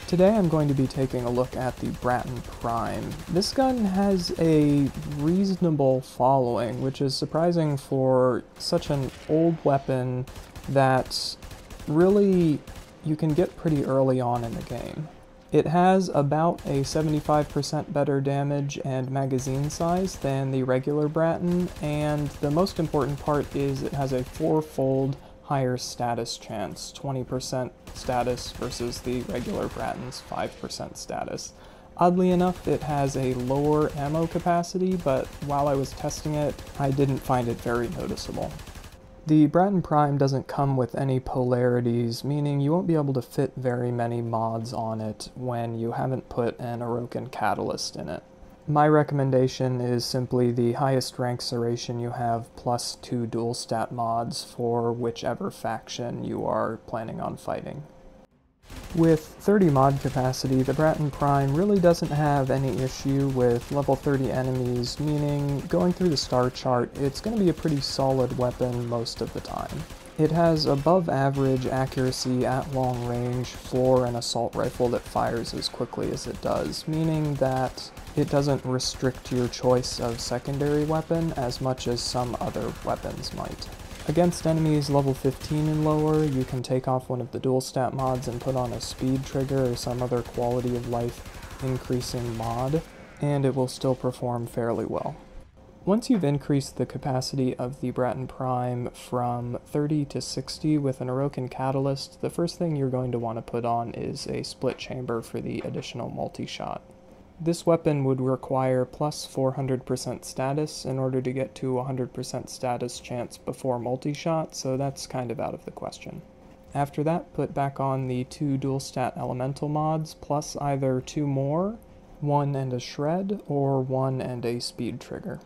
Today I'm going to be taking a look at the Braton Prime. This gun has a reasonable following, which is surprising for such an old weapon that really you can get pretty early on in the game. It has about a 75% better damage and magazine size than the regular Braton, and the most important part is it has a fourfold higher status chance, 20% status versus the regular Braton's 5% status. Oddly enough, it has a lower ammo capacity, but while I was testing it, I didn't find it very noticeable. The Braton Prime doesn't come with any polarities, meaning you won't be able to fit very many mods on it when you haven't put an Orokin Catalyst in it. My recommendation is simply the highest rank Serration you have plus 2 dual stat mods for whichever faction you are planning on fighting. With 30 mod capacity, the Braton Prime really doesn't have any issue with level 30 enemies, meaning going through the star chart, it's going to be a pretty solid weapon most of the time. It has above average accuracy at long range for an assault rifle that fires as quickly as it does, meaning that it doesn't restrict your choice of secondary weapon as much as some other weapons might. Against enemies level 15 and lower, you can take off one of the dual stat mods and put on a speed trigger or some other quality of life increasing mod, and it will still perform fairly well. Once you've increased the capacity of the Braton Prime from 30 to 60 with an Orokin Catalyst, the first thing you're going to want to put on is a split chamber for the additional multi-shot. This weapon would require plus 400% status in order to get to 100% status chance before multi-shot, so that's kind of out of the question. After that, put back on the 2 dual stat elemental mods, plus either 2 more, 1 and a shred, or 1 and a speed trigger.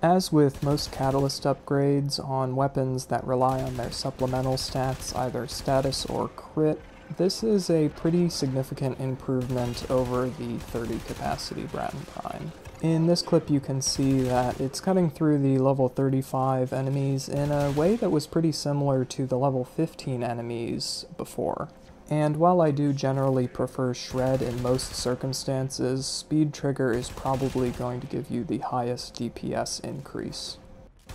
As with most catalyst upgrades on weapons that rely on their supplemental stats, either status or crit, this is a pretty significant improvement over the 30 capacity Braton Prime. In this clip you can see that it's cutting through the level 35 enemies in a way that was pretty similar to the level 15 enemies before. And while I do generally prefer Shred in most circumstances, Speed Trigger is probably going to give you the highest DPS increase.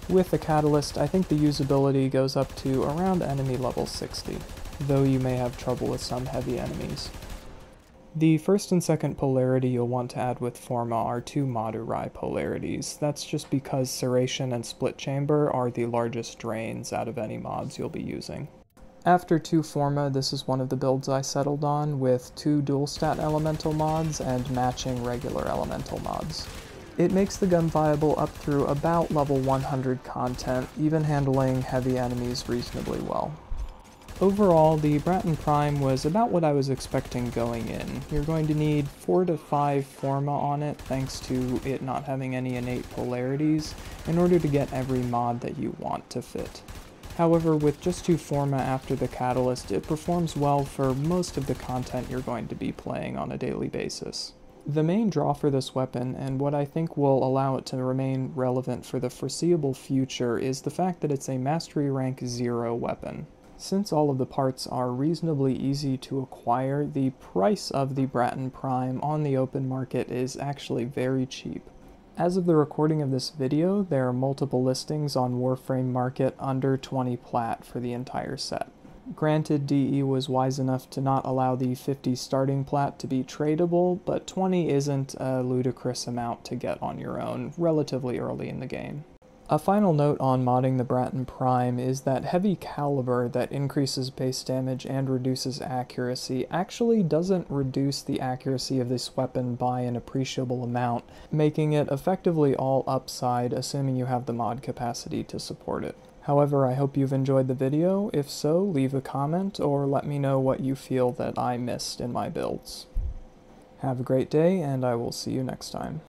With the Catalyst, I think the usability goes up to around enemy level 60, though you may have trouble with some heavy enemies. The first and second polarity you'll want to add with Forma are 2 Madurai polarities. That's just because Serration and Split Chamber are the largest drains out of any mods you'll be using. After 2 Forma, this is one of the builds I settled on, with 2 dual stat elemental mods and matching regular elemental mods. It makes the gun viable up through about level 100 content, even handling heavy enemies reasonably well. Overall, the Braton Prime was about what I was expecting going in. You're going to need 4 to 5 Forma on it, thanks to it not having any innate polarities, in order to get every mod that you want to fit. However, with just 2 Forma after the Catalyst, it performs well for most of the content you're going to be playing on a daily basis. The main draw for this weapon, and what I think will allow it to remain relevant for the foreseeable future, is the fact that it's a Mastery Rank 0 weapon. Since all of the parts are reasonably easy to acquire, the price of the Braton Prime on the open market is actually very cheap. As of the recording of this video, there are multiple listings on Warframe Market under 20 plat for the entire set. Granted, DE was wise enough to not allow the 50 starting plat to be tradable, but 20 isn't a ludicrous amount to get on your own relatively early in the game. A final note on modding the Braton Prime is that heavy caliber that increases base damage and reduces accuracy actually doesn't reduce the accuracy of this weapon by an appreciable amount, making it effectively all upside, assuming you have the mod capacity to support it. However, I hope you've enjoyed the video. If so, leave a comment or let me know what you feel that I missed in my builds. Have a great day, and I will see you next time.